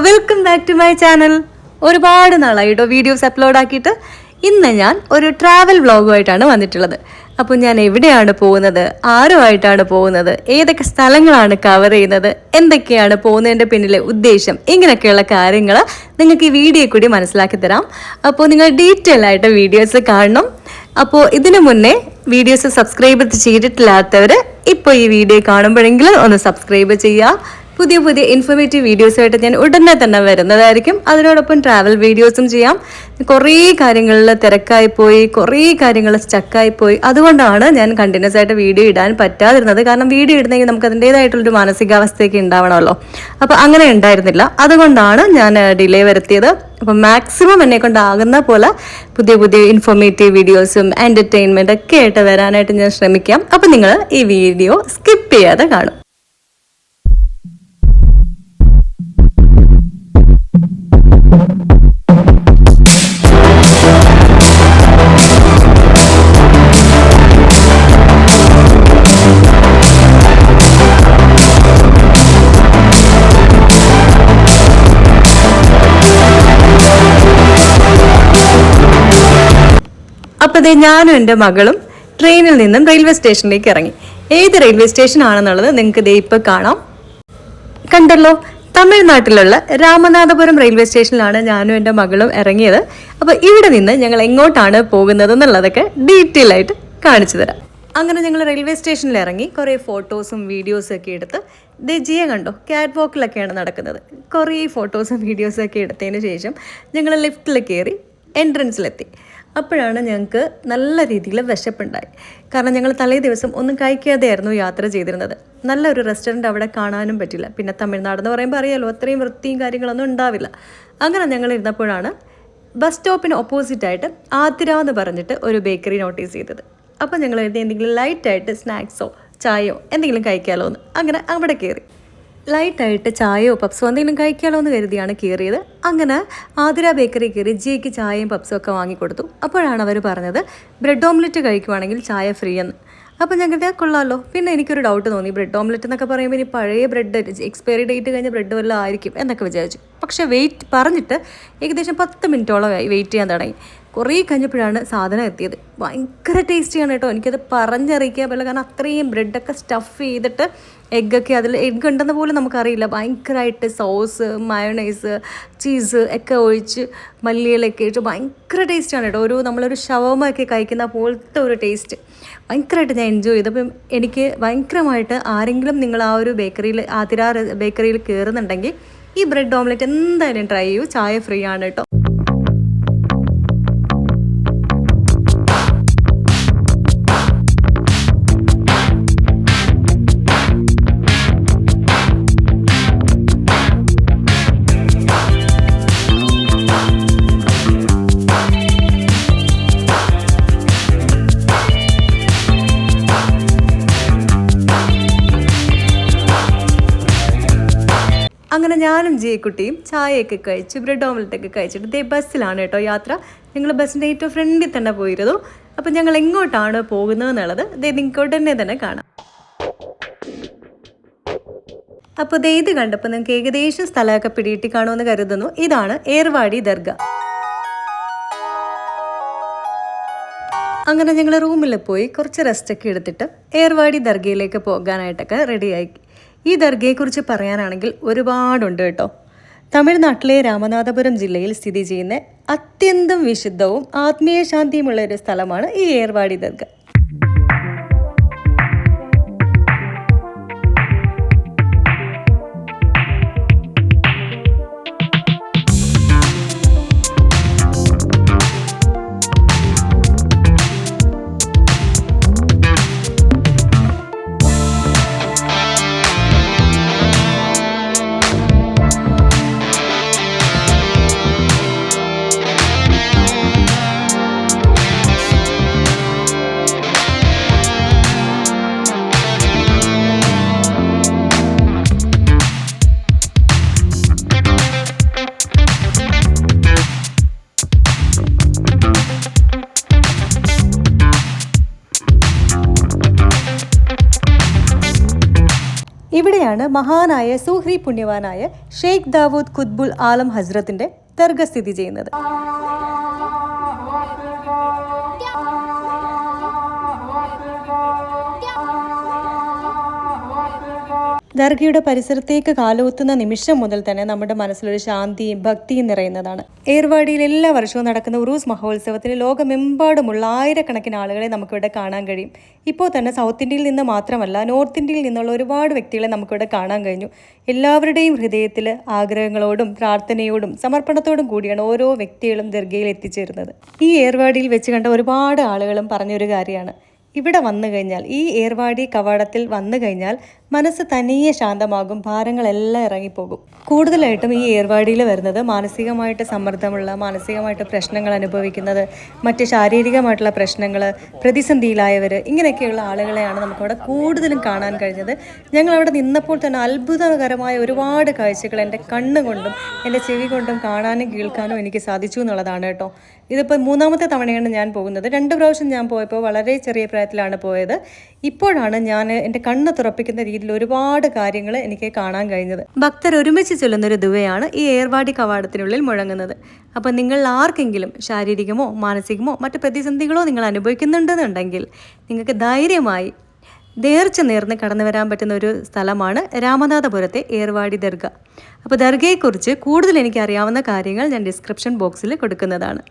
Welcome back to my channel. ഒരുപാട് നാളായിട്ടോ videos upload ആക്കിയിട്ട്. ഇന്ന് ഞാൻ ഒരു ട്രാവൽ വ്ളോഗുമായിട്ടാണ് വന്നിട്ടുള്ളത്. അപ്പോൾ ഞാൻ എവിടെയാണ് പോകുന്നത്, ആരുമായിട്ടാണ് പോകുന്നത്, ഏതൊക്കെ സ്ഥലങ്ങളാണ് കവർ ചെയ്യുന്നത്, എന്തൊക്കെയാണ് പോകുന്നതിൻ്റെ പിന്നിലെ ഉദ്ദേശം, ഇങ്ങനെയൊക്കെയുള്ള കാര്യങ്ങൾ നിങ്ങൾക്ക് ഈ വീഡിയോ കൂടി മനസ്സിലാക്കി തരാം. അപ്പോൾ നിങ്ങൾ ഡീറ്റെയിൽ ആയിട്ട് വീഡിയോസ് കാണണം. അപ്പോൾ ഇതിനു മുന്നേ വീഡിയോസ് സബ്സ്ക്രൈബ് ചെയ്തിട്ടില്ലാത്തവർ ഇപ്പോൾ ഈ വീഡിയോ കാണുമ്പോഴെങ്കിലും ഒന്ന് സബ്സ്ക്രൈബ് ചെയ്യുക. പുതിയ പുതിയ ഇൻഫോർമേറ്റീവ് വീഡിയോസായിട്ട് ഞാൻ ഉടനെ തന്നെ വരുന്നതായിരിക്കും. അതിനോടൊപ്പം ട്രാവൽ വീഡിയോസും ചെയ്യാം. കുറേ കാര്യങ്ങളിൽ തിരക്കായിപ്പോയി, കുറേ കാര്യങ്ങൾ സ്റ്റക്കായിപ്പോയി. അതുകൊണ്ടാണ് ഞാൻ കണ്ടിന്യൂസ് ആയിട്ട് വീഡിയോ ഇടാൻ പറ്റാതിരുന്നത്. കാരണം വീഡിയോ ഇടുന്നെങ്കിൽ നമുക്ക് അതിൻ്റേതായിട്ടുള്ളൊരു മാനസികാവസ്ഥയൊക്കെ ഉണ്ടാവണമല്ലോ. അപ്പോൾ അങ്ങനെ ഉണ്ടായിരുന്നില്ല. അതുകൊണ്ടാണ് ഞാൻ ഡിലേ വരുത്തിയത്. അപ്പം മാക്സിമം എന്നെ കൊണ്ടാകുന്ന പോലെ പുതിയ പുതിയ ഇൻഫോർമേറ്റീവ് വീഡിയോസും എൻ്റർടൈൻമെൻ്റ് ഒക്കെ ആയിട്ട് വരാനായിട്ട് ഞാൻ ശ്രമിക്കാം. അപ്പം നിങ്ങൾ ഈ വീഡിയോ സ്കിപ്പ് ചെയ്യാതെ കാണും. അപ്പോൾ ഞാനും എൻ്റെ മകളും ട്രെയിനിൽ നിന്നും റെയിൽവേ സ്റ്റേഷനിലേക്ക് ഇറങ്ങി. ഏത് റെയിൽവേ സ്റ്റേഷൻ ആണെന്നുള്ളത് നിങ്ങൾക്ക് ഇപ്പോൾ കാണാം. കണ്ടല്ലോ, തമിഴ്നാട്ടിലുള്ള രാമനാഥപുരം റെയിൽവേ സ്റ്റേഷനിലാണ് ഞാനും എൻ്റെ മകളും ഇറങ്ങിയത്. അപ്പോൾ ഇവിടെ നിന്ന് ഞങ്ങൾ എങ്ങോട്ടാണ് പോകുന്നത് എന്നുള്ളതൊക്കെ ഡീറ്റെയിൽ ആയിട്ട് കാണിച്ചു തരാം. അങ്ങനെ ഞങ്ങൾ റെയിൽവേ സ്റ്റേഷനിൽ ഇറങ്ങി കുറേ ഫോട്ടോസും വീഡിയോസും ഒക്കെ എടുത്ത് ജിയെ കണ്ടോ, ക്യാറ്റ് വാക്കിലൊക്കെയാണ് നടക്കുന്നത്. കുറേ ഫോട്ടോസും വീഡിയോസും ഒക്കെ എടുത്തതിന് ശേഷം ഞങ്ങൾ ലിഫ്റ്റിൽ കയറി എൻട്രൻസിലെത്തി. അപ്പോഴാണ് ഞങ്ങൾക്ക് നല്ല രീതിയിൽ വിശപ്പുണ്ടായി. കാരണം ഞങ്ങൾ തലേ ദിവസം ഒന്നും കഴിക്കാതെയായിരുന്നു യാത്ര ചെയ്തിരുന്നത്. നല്ലൊരു റെസ്റ്റോറൻറ്റ് അവിടെ കാണാനും പറ്റില്ല. പിന്നെ തമിഴ്നാട് എന്ന് പറയുമ്പോൾ അറിയാലോ, അത്രയും വൃത്തിയും കാര്യങ്ങളൊന്നും ഉണ്ടാവില്ല. അങ്ങനെ ഞങ്ങൾ ഇരുന്നപ്പോഴാണ് ബസ് സ്റ്റോപ്പിന് ഓപ്പോസിറ്റായിട്ട് ആതിര എന്ന് പറഞ്ഞിട്ട് ഒരു ബേക്കറി നോട്ടീസ് ചെയ്തത്. അപ്പോൾ ഞങ്ങൾ എന്തെങ്കിലും ലൈറ്റായിട്ട് സ്നാക്സോ ചായയോ എന്തെങ്കിലും കഴിക്കാമല്ലോ എന്ന് അങ്ങനെ അവിടെ കയറി. ലൈറ്റായിട്ട് ചായയോ പപ്സോ എന്തെങ്കിലും കഴിക്കാമല്ലോ എന്ന് കരുതിയാണ് കയറിയത്. അങ്ങനെ ആതിര ബേക്കറി കയറി ജിക്ക് ചായയും പപ്സും ഒക്കെ വാങ്ങിക്കൊടുത്തു. അപ്പോഴാണ് അവർ പറഞ്ഞത് ബ്രെഡ് ഓംലെറ്റ് കഴിക്കുവാണെങ്കിൽ ചായ ഫ്രീ എന്ന്. അപ്പോൾ ഞങ്ങൾക്ക് കൊള്ളാമല്ലോ. പിന്നെ എനിക്കൊരു ഡൗട്ട് തോന്നി, ബ്രെഡ് ഓംലെറ്റ് എന്നൊക്കെ പറയുമ്പോൾ ഇനി പഴയ ബ്രെഡ്, എക്സ്പയറി ഡേറ്റ് കഴിഞ്ഞ ബ്രെഡ് വല്ലതും ആയിരിക്കും എന്നൊക്കെ വിചാരിച്ചു. പക്ഷേ വെയിറ്റ് പറഞ്ഞിട്ട് ഏകദേശം 10 മിനിറ്റോളം വെയിറ്റ് ചെയ്യാൻ തുടങ്ങി. കുറേ കഴിഞ്ഞപ്പോഴാണ് സാധനം എത്തിയത്. ഭയങ്കര ടേസ്റ്റിയാണ് കേട്ടോ. എനിക്കത് പറഞ്ഞറിയിക്കാൻ പറ്റില്ല. കാരണം അത്രയും ബ്രെഡൊക്കെ സ്റ്റഫ് ചെയ്തിട്ട് എഗ്ഗൊക്കെ അതിൽ എഗ്ഗ് ഉണ്ടെന്ന് പോലും നമുക്കറിയില്ല. ഭയങ്കരമായിട്ട് സോസ്, മയോണൈസ്, ചീസ് ഒക്കെ ഒഴിച്ച് മല്ലിയിലൊക്കെ ഇട്ട് ഭയങ്കര ടേസ്റ്റാണ് കേട്ടോ. നമ്മളൊരു ഷവർമ ഒക്കെ കഴിക്കുന്ന പോലത്തെ ഒരു ടേസ്റ്റ് ഭയങ്കരമായിട്ട് ഞാൻ എൻജോയ് ചെയ്തു. അപ്പം എനിക്ക് ഭയങ്കരമായിട്ട് ആരെങ്കിലും നിങ്ങൾ ആ ഒരു ബേക്കറിയിൽ, ആതിര ബേക്കറിയിൽ കയറുന്നുണ്ടെങ്കിൽ ഈ ബ്രെഡ് ഓംലെറ്റ് എന്തായാലും ട്രൈ ചെയ്യൂ. ചായ ഫ്രീ ആണ് കേട്ടോ. അങ്ങനെ ഞാനും ജിയക്കുട്ടിയും ചായയൊക്കെ കഴിച്ച് ബ്രെഡ് ഓംലെറ്റൊക്കെ കഴിച്ചിട്ട് ബസ്സിലാണ് കേട്ടോ യാത്ര. ഞങ്ങൾ ബസ്സിൻ്റെ ഏറ്റവും ഫ്രണ്ടിൽ തന്നെ പോയിരുന്നു. അപ്പം ഞങ്ങൾ എങ്ങോട്ടാണ് പോകുന്നത് എന്നുള്ളത് നിങ്ങൾക്ക് ഉടനെ തന്നെ കാണാം. അപ്പോൾ ഇത് കണ്ടപ്പോൾ നിങ്ങൾക്ക് ഏകദേശം സ്ഥലമൊക്കെ പിടിയിട്ട് കാണുമെന്ന് കരുതുന്നു. ഇതാണ് ഏർവാടി ദർഗ. അങ്ങനെ ഞങ്ങൾ റൂമിൽ പോയി കുറച്ച് റെസ്റ്റൊക്കെ എടുത്തിട്ട് ഏർവാടി ദർഗയിലേക്ക് പോകാനായിട്ടൊക്കെ റെഡിയായി. ഈ ദർഗയെക്കുറിച്ച് പറയാനാണെങ്കിൽ ഒരുപാടുണ്ട് കേട്ടോ. തമിഴ്നാട്ടിലെ രാമനാഥപുരം ജില്ലയിൽ സ്ഥിതി ചെയ്യുന്ന അത്യന്തം വിശുദ്ധവും ആത്മീയ ശാന്തിയുമുള്ള ഒരു സ്ഥലമാണ് ഈ ഏർവാടി ദർഗ. ഇവിടെയാണ് മഹാനായ സൂഹ്രി പുണ്യവാനായ ഷെയ്ഖ് ദാവൂദ് ഖുത്ബുൽ ആലം ഹസ്രത്തിന്റെ ദർഗ സ്ഥിതി ചെയ്യുന്നത്. ദർഗയുടെ പരിസരത്തേക്ക് കാലുകുത്തുന്ന നിമിഷം മുതൽ തന്നെ നമ്മുടെ മനസ്സിലൊരു ശാന്തിയും ഭക്തിയും നിറയുന്നതാണ്. ഏർവാടിയിൽ എല്ലാ വർഷവും നടക്കുന്ന ഉറൂസ് മഹോത്സവത്തിന് ലോകമെമ്പാടുമുള്ള ആയിരക്കണക്കിന് ആളുകളെ നമുക്കിവിടെ കാണാൻ കഴിയും. ഇപ്പോൾ തന്നെ സൗത്ത് ഇന്ത്യയിൽ നിന്ന് മാത്രമല്ല, നോർത്ത് ഇന്ത്യയിൽ നിന്നുള്ള ഒരുപാട് വ്യക്തികളെ നമുക്കിവിടെ കാണാൻ കഴിഞ്ഞു. എല്ലാവരുടെയും ഹൃദയത്തിൽ ആഗ്രഹങ്ങളോടും പ്രാർത്ഥനയോടും സമർപ്പണത്തോടും കൂടിയാണ് ഓരോ വ്യക്തികളും ദർഗയിൽ എത്തിച്ചേരുന്നത്. ഈ ഏർവാടിയിൽ വെച്ച് കണ്ട ഒരുപാട് ആളുകളും പറഞ്ഞൊരു കാര്യമാണ്, ഇവിടെ വന്നു കഴിഞ്ഞാൽ, ഈ ഏർവാടി കവാടത്തിൽ വന്നു കഴിഞ്ഞാൽ മനസ്സ് തനിയെ ശാന്തമാകും, ഭാരങ്ങളെല്ലാം ഇറങ്ങിപ്പോകും. കൂടുതലായിട്ടും ഈ ഏർവാടിയിൽ വരുന്നത് മാനസികമായിട്ട് സമ്മർദ്ദമുള്ള, മാനസികമായിട്ട് പ്രശ്നങ്ങൾ അനുഭവിക്കുന്നത്, മറ്റ് ശാരീരികമായിട്ടുള്ള പ്രശ്നങ്ങൾ, പ്രതിസന്ധിയിലായവർ, ഇങ്ങനെയൊക്കെയുള്ള ആളുകളെയാണ് നമുക്കവിടെ കൂടുതലും കാണാൻ കഴിഞ്ഞത്. ഞങ്ങളവിടെ നിന്നപ്പോൾ തന്നെ അത്ഭുതകരമായ ഒരുപാട് കാഴ്ചകൾ എൻ്റെ കണ്ണുകൊണ്ടും എൻ്റെ ചെവി കൊണ്ടും കാണാനും കേൾക്കാനും എനിക്ക് സാധിച്ചു എന്നുള്ളതാണ് കേട്ടോ. ഇതിപ്പോൾ 3ാമത്തെ തവണയാണ് ഞാൻ പോകുന്നത്. 2 പ്രാവശ്യം ഞാൻ പോയപ്പോൾ വളരെ ചെറിയ പ്രായത്തിലാണ് പോയത്. ഇപ്പോഴാണ് ഞാൻ എൻ്റെ കണ്ണ് തുറപ്പിക്കുന്ന രീതിയിൽ ഒരുപാട് കാര്യങ്ങൾ എനിക്ക് കാണാൻ കഴിഞ്ഞത്. ഭക്തർ ഒരുമിച്ച് ചൊല്ലുന്നൊരു ദുവയാണ് ഈ ഏർവാടി കവാടത്തിനുള്ളിൽ മുഴങ്ങുന്നത്. അപ്പോൾ നിങ്ങൾ ആർക്കെങ്കിലും ശാരീരികമോ മാനസികമോ മറ്റ് പ്രതിസന്ധികളോ നിങ്ങൾ അനുഭവിക്കുന്നുണ്ടെന്നുണ്ടെങ്കിൽ നിങ്ങൾക്ക് ധൈര്യമായി നേർച്ച നേർന്ന് കടന്നു വരാൻ പറ്റുന്ന ഒരു സ്ഥലമാണ് രാമനാഥപുരത്തെ ഏർവാടി ദർഗ. അപ്പോൾ ദർഗയെക്കുറിച്ച് കൂടുതൽ എനിക്ക് അറിയാവുന്ന കാര്യങ്ങൾ ഞാൻ ഡിസ്ക്രിപ്ഷൻ ബോക്സിൽ കൊടുക്കുന്നതാണ്.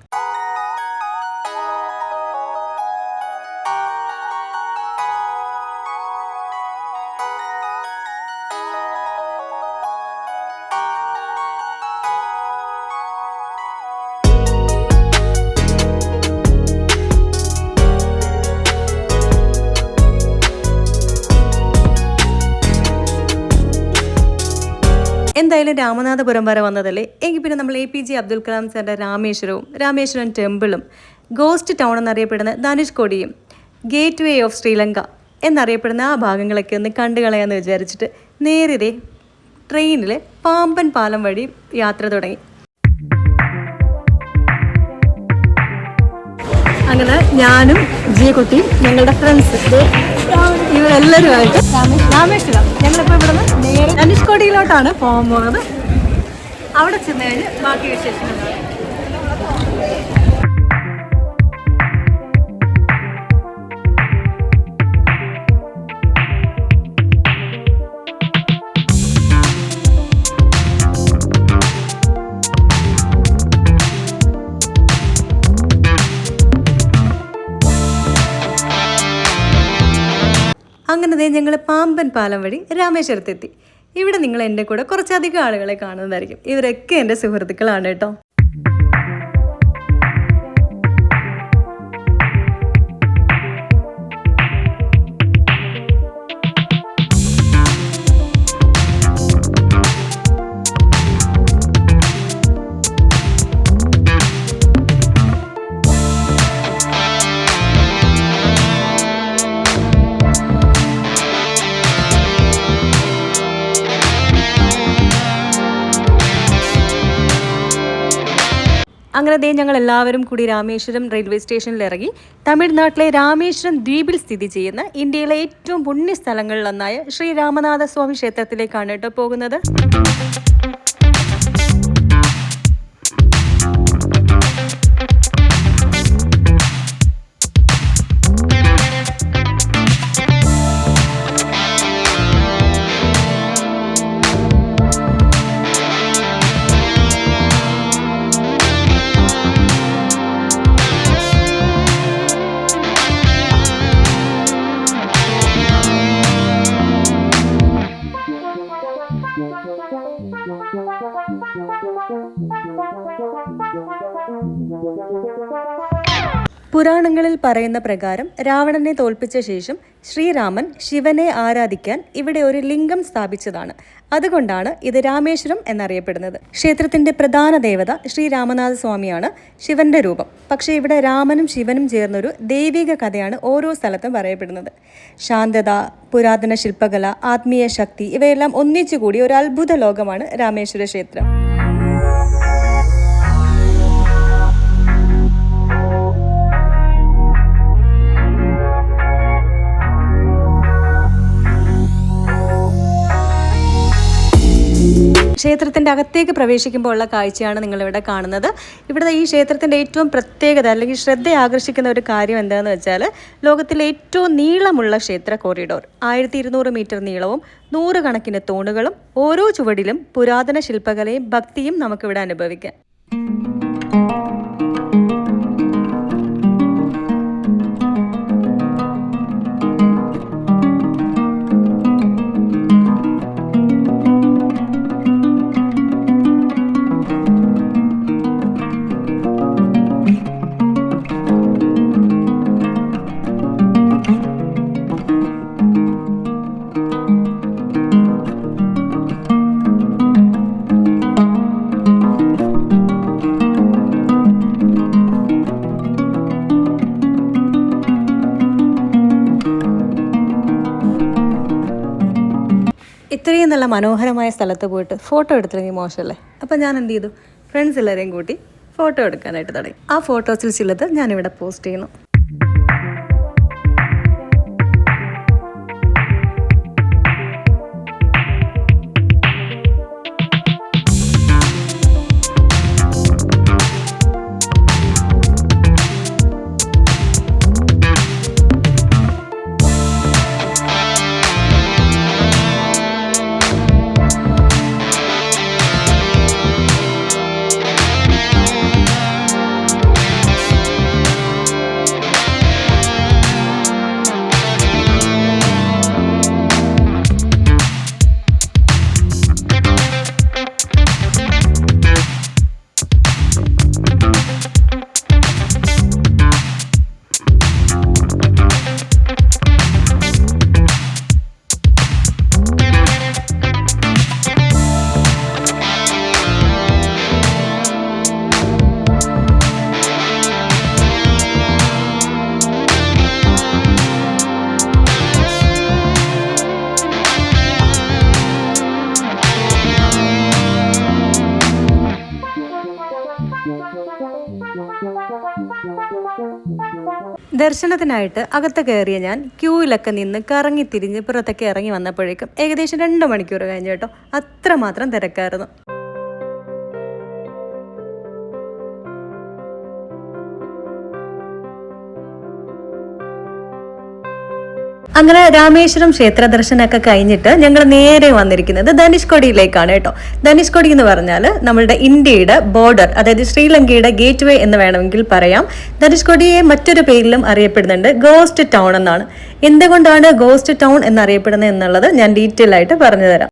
എന്തായാലും രാമനാഥപുരം വരെ വന്നതല്ലേ, എങ്കിൽ പിന്നെ നമ്മൾ APJ അബ്ദുൽ കലാം സാറിൻ്റെ രാമേശ്വരം ടെമ്പിളും, ഗോസ്റ്റ് ടൗൺ എന്നറിയപ്പെടുന്ന ധനുഷ്കോടിയും, ഗേറ്റ് വേ ഓഫ് ശ്രീലങ്ക എന്നറിയപ്പെടുന്ന ആ ഭാഗങ്ങളൊക്കെ ഒന്ന് കണ്ടു കളയാമെന്ന് വിചാരിച്ചിട്ട് നേരെ ട്രെയിനിൽ പാമ്പൻ പാലം വഴി യാത്ര തുടങ്ങി. അങ്ങനെ ഞാനും ജിയക്കുട്ടിയും ഞങ്ങളുടെ ഫ്രണ്ട്സ് ഇവരെല്ലാവരുമായിട്ട് രാമേശ്വരം, ഞങ്ങളിപ്പോൾ ഇവിടെ നിന്ന് നേരെ ധനുഷ്കോടിയിലോട്ടാണ് പോകാൻ പോകുന്നത്. അവിടെ ചെന്ന് കഴിഞ്ഞ് ബാക്കി വിശേഷങ്ങളാണ്. അങ്ങനെ ഞങ്ങൾ പാമ്പൻ പാലം വഴി രാമേശ്വരത്തെത്തി. ഇവിടെ നിങ്ങൾ എൻ്റെ കൂടെ കുറച്ചധികം ആളുകളെ കാണുന്നതായിരിക്കും. ഇവരൊക്കെ എൻ്റെ സുഹൃത്തുക്കളാണ് കേട്ടോ. അങ്ങനെ ഞങ്ങൾ എല്ലാവരും കൂടി രാമേശ്വരം റെയിൽവേ സ്റ്റേഷനിൽ ഇറങ്ങി തമിഴ്നാട്ടിലെ രാമേശ്വരം ദ്വീപിൽ സ്ഥിതി ചെയ്യുന്ന ഇന്ത്യയിലെ ഏറ്റവും പുണ്യ സ്ഥലങ്ങളിലൊന്നായ ശ്രീ രാമനാഥ സ്വാമി ക്ഷേത്രത്തിലേക്കാണ് കേട്ടോ പോകുന്നത്. പുരാണങ്ങളിൽ പറയുന്ന പ്രകാരം രാവണനെ തോൽപ്പിച്ച ശേഷം ശ്രീരാമൻ ശിവനെ ആരാധിക്കാൻ ഇവിടെ ഒരു ലിംഗം സ്ഥാപിച്ചതാണ്. അതുകൊണ്ടാണ് ഇത് രാമേശ്വരം എന്നറിയപ്പെടുന്നത്. ക്ഷേത്രത്തിന്റെ പ്രധാന ദേവത ശ്രീ രാമനാഥ സ്വാമിയാണ് ശിവന്റെ രൂപം. പക്ഷേ ഇവിടെ രാമനും ശിവനും ചേർന്നൊരു ദൈവിക കഥയാണ് ഓരോ സ്ഥലത്തും പറയപ്പെടുന്നത്. ശാന്തത, പുരാതന ശില്പകല, ആത്മീയ ശക്തി ഇവയെല്ലാം ഒന്നിച്ചുകൂടി ഒരു അത്ഭുത ലോകമാണ് രാമേശ്വര ക്ഷേത്രം. ക്ഷേത്രത്തിൻ്റെ അകത്തേക്ക് പ്രവേശിക്കുമ്പോൾ ഉള്ള കാഴ്ചയാണ് നിങ്ങളിവിടെ കാണുന്നത്. ഇവിടെ ഈ ക്ഷേത്രത്തിൻ്റെ ഏറ്റവും പ്രത്യേകത അല്ലെങ്കിൽ ശ്രദ്ധ ആകർഷിക്കുന്ന ഒരു കാര്യം എന്താണെന്ന് വെച്ചാൽ ലോകത്തിലെ ഏറ്റവും നീളമുള്ള ക്ഷേത്ര കോറിഡോർ, 1200 മീറ്റർ നീളവും 100 കണക്കിന് തൂണുകളും, ഓരോ ചുവടിലും പുരാതന ശില്പകലയും ഭക്തിയും നമുക്കിവിടെ അനുഭവിക്കാം. ഇത്രയും നല്ല മനോഹരമായ സ്ഥലത്ത് പോയിട്ട് ഫോട്ടോ എടുത്തില്ലെങ്കിൽ മോശമല്ലേ? അപ്പം ഞാൻ എന്ത് ചെയ്തു, ഫ്രണ്ട്സ് എല്ലാവരെയും കൂട്ടി ഫോട്ടോ എടുക്കാനായിട്ട് തുടങ്ങി. ആ ഫോട്ടോസിൽ ചിലത് ഞാനിവിടെ പോസ്റ്റ് ചെയ്യുന്നു. ദർശനത്തിനായിട്ട് അകത്ത് കയറിയ ഞാൻ ക്യൂവിലൊക്കെ നിന്ന് കറങ്ങി തിരിഞ്ഞ് പുറത്തൊക്കെ ഇറങ്ങി വന്നപ്പോഴേക്കും ഏകദേശം 2 മണിക്കൂർ കഴിഞ്ഞു കേട്ടോ. അത്രമാത്രം തിരക്കായിരുന്നു. അങ്ങനെ രാമേശ്വരം ക്ഷേത്ര ദർശനമൊക്കെ കഴിഞ്ഞിട്ട് ഞങ്ങൾ നേരെ വന്നിരിക്കുന്നത് ധനുഷ്കോടിയിലേക്കാണ് കേട്ടോ. ധനുഷ്കോടി എന്ന് പറഞ്ഞാൽ നമ്മളുടെ ഇന്ത്യയുടെ ബോർഡർ, അതായത് ശ്രീലങ്കയുടെ ഗേറ്റ് വേ എന്ന് വേണമെങ്കിൽ പറയാം. ധനുഷ്കോടിയെ മറ്റൊരു പേരിലും അറിയപ്പെടുന്നുണ്ട്, ഗോസ്റ്റ് ടൗൺ എന്നാണ്. എന്തുകൊണ്ടാണ് ഗോസ്റ്റ് ടൗൺ എന്നറിയപ്പെടുന്നത് എന്നുള്ളത് ഞാൻ ഡീറ്റെയിൽ ആയിട്ട് പറഞ്ഞു തരാം.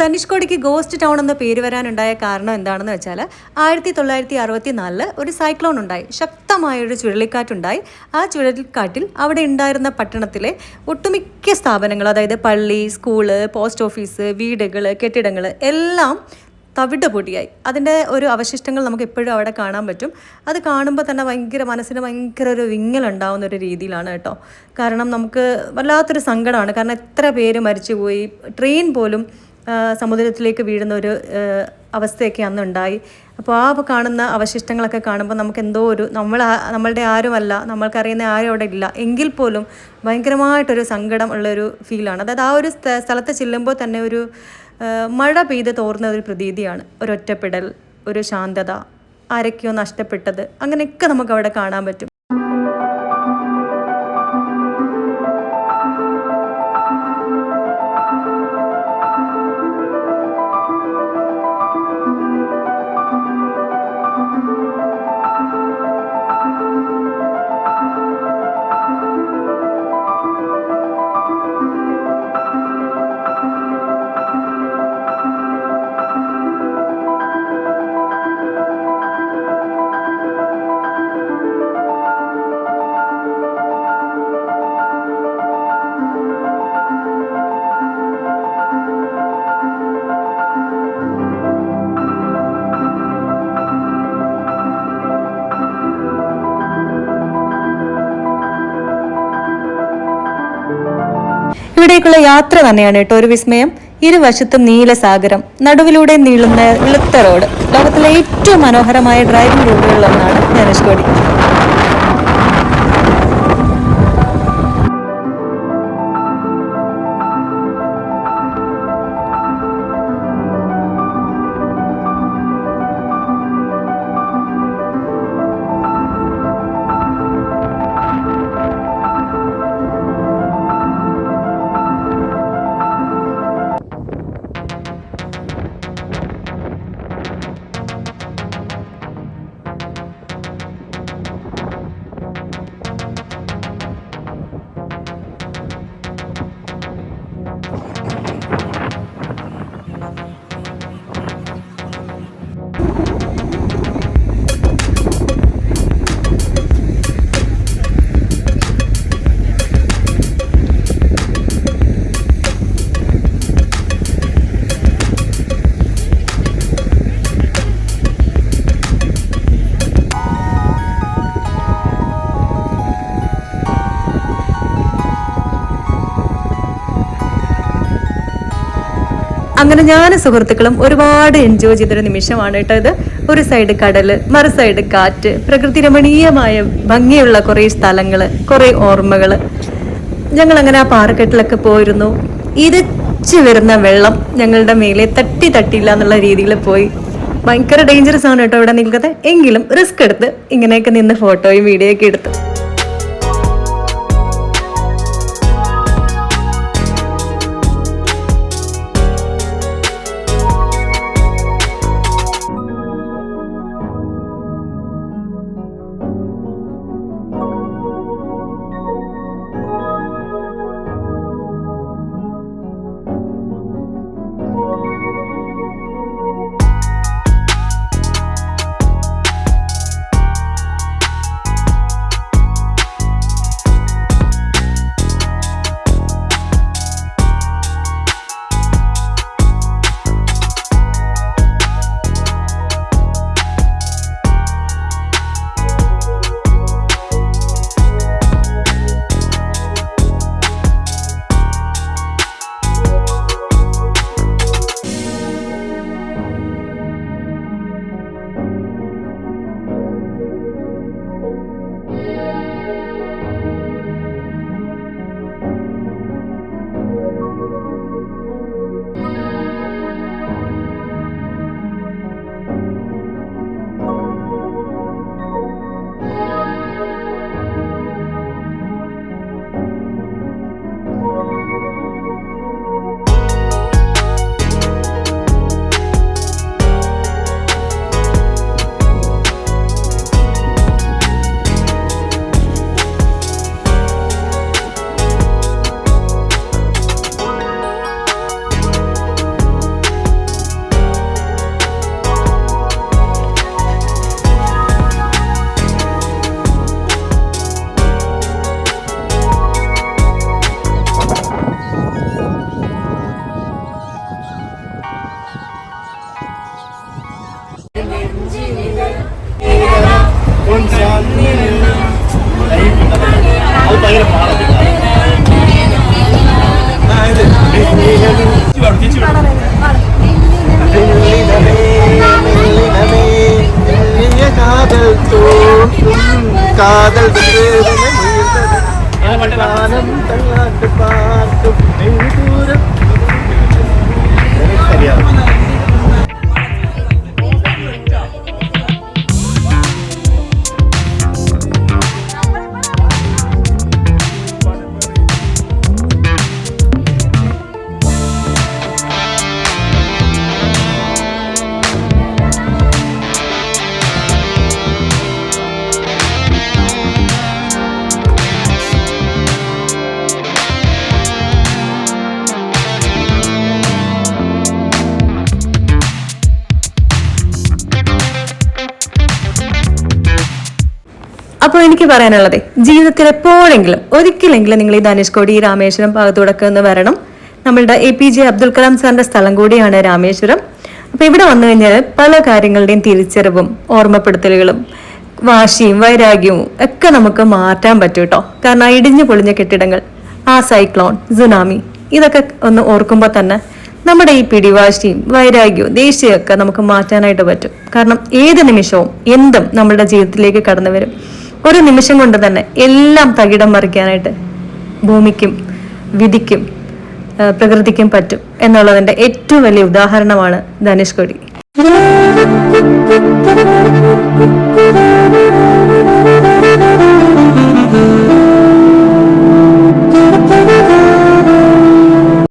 ധനുഷ്കോടിക്ക് ഗോസ്റ്റ് ടൗൺ എന്ന പേര് വരാനുണ്ടായ കാരണം എന്താണെന്ന് വെച്ചാൽ 1964 ഒരു സൈക്ലോൺ ഉണ്ടായി, ശക്തമായൊരു ചുഴലിക്കാറ്റുണ്ടായി. ആ ചുഴലിക്കാറ്റിൽ അവിടെ ഉണ്ടായിരുന്ന പട്ടണത്തിലെ ഒട്ടുമിക്ക സ്ഥാപനങ്ങൾ, അതായത് പള്ളി, സ്കൂള്, പോസ്റ്റ് ഓഫീസ്, വീടുകൾ, കെട്ടിടങ്ങൾ എല്ലാം തവിട് പൊടിയായി. അതിൻ്റെ ഒരു അവശിഷ്ടങ്ങൾ നമുക്ക് എപ്പോഴും അവിടെ കാണാൻ പറ്റും. അത് കാണുമ്പോൾ തന്നെ മനസ്സിന് ഭയങ്കര ഒരു വിങ്ങലുണ്ടാവുന്ന ഒരു രീതിയിലാണ് കേട്ടോ. കാരണം നമുക്ക് വല്ലാത്തൊരു സങ്കടമാണ്. കാരണം എത്ര പേര് മരിച്ചുപോയി, ട്രെയിൻ പോലും സമുദ്രത്തിലേക്ക് വീഴുന്ന ഒരു അവസ്ഥയൊക്കെ അന്നുണ്ടായി. അപ്പോൾ ആ കാണുന്ന അവശിഷ്ടങ്ങളൊക്കെ കാണുമ്പോൾ നമുക്ക് എന്തോ ഒരു നമ്മളുടെ ആരുമല്ല, നമ്മൾക്കറിയുന്ന ആരും അവിടെ ഇല്ല, എങ്കിൽ പോലും ഭയങ്കരമായിട്ടൊരു സങ്കടം ഉള്ളൊരു ഫീലാണ്. അതായത് ആ ഒരു സ്ഥലത്ത് ചെല്ലുമ്പോൾ തന്നെ ഒരു മഴ പെയ്ത് തോർന്ന ഒരു പ്രതീതിയാണ്. ഒരു ഒറ്റപ്പെടൽ, ഒരു ശാന്തത, ആരൊക്കെയോ നഷ്ടപ്പെട്ടത്, അങ്ങനെയൊക്കെ നമുക്ക് അവിടെ കാണാൻ പറ്റും. ഇവിടേക്കുള്ള യാത്ര തന്നെയാണ് കേട്ടോ ഒരു വിസ്മയം. ഇരുവശത്തും നീലസാഗരം, നടുവിലൂടെ നീളുന്ന വെളുത്ത റോഡ്. ലോകത്തിലെ ഏറ്റവും മനോഹരമായ ഡ്രൈവിംഗ് റോഡുകളിലൊന്നാണ് ധനുഷ്കോടി. അങ്ങനെ ഞാനും സുഹൃത്തുക്കളും ഒരുപാട് എൻജോയ് ചെയ്തൊരു നിമിഷമാണ് കേട്ടോ ഇത്. ഒരു സൈഡ് കടല്, മറു സൈഡ് കാറ്റ്, പ്രകൃതി രമണീയമായ ഭംഗിയുള്ള കുറേ സ്ഥലങ്ങൾ, കുറേ ഓർമ്മകൾ. ഞങ്ങളങ്ങനെ ആ പാറക്കെട്ടിലൊക്കെ പോയിരുന്നു. ഇരച്ചു വരുന്ന വെള്ളം ഞങ്ങളുടെ മേലെ തട്ടിയില്ല എന്നുള്ള രീതിയിൽ പോയി. ഭയങ്കര ഡേഞ്ചറസ് ആണ് കേട്ടോ ഇവിടെ നിൽക്കുന്നത്. എങ്കിലും റിസ്ക് എടുത്ത് ഇങ്ങനെയൊക്കെ നിന്ന് ഫോട്ടോയും വീഡിയോ ഒക്കെ എടുത്തു. കാതൽ അപ്പോൾ എനിക്ക് പറയാനുള്ളത്, ജീവിതത്തിൽ എപ്പോഴെങ്കിലും ഒരിക്കലെങ്കിലും നിങ്ങൾ ഈ ധനുഷ്കോടി രാമേശ്വരം ഭാഗത്തൂടൊക്കെ ഒന്ന് വരണം. നമ്മളുടെ APJ അബ്ദുൽ കലാം സാറിന്റെ സ്ഥലം കൂടിയാണ് രാമേശ്വരം. അപ്പൊ ഇവിടെ വന്നു കഴിഞ്ഞാൽ പല കാര്യങ്ങളുടെയും തിരിച്ചറിവും ഓർമ്മപ്പെടുത്തലുകളും വാശിയും വൈരാഗ്യവും ഒക്കെ നമുക്ക് മാറ്റാൻ പറ്റും കേട്ടോ. കാരണം ഇടിഞ്ഞു പൊളിഞ്ഞ കെട്ടിടങ്ങൾ, ആ സൈക്ലോൺ, സുനാമി, ഇതൊക്കെ ഒന്ന് ഓർക്കുമ്പോൾ തന്നെ നമ്മുടെ ഈ പിടിവാശിയും വൈരാഗ്യവും ദേഷ്യമൊക്കെ നമുക്ക് മാറ്റാനായിട്ട് പറ്റും. കാരണം ഏത് നിമിഷവും എന്തും നമ്മുടെ ജീവിതത്തിലേക്ക് കടന്നു വരും. ഒരു നിമിഷം കൊണ്ട് തന്നെ എല്ലാം തകിടം മറിക്കാനായിട്ട് ഭൂമിക്കും വിധിക്കും പ്രകൃതിക്കും പറ്റും എന്നുള്ളതിന്റെ ഏറ്റവും വലിയ ഉദാഹരണമാണ് ധനുഷ്കോടി.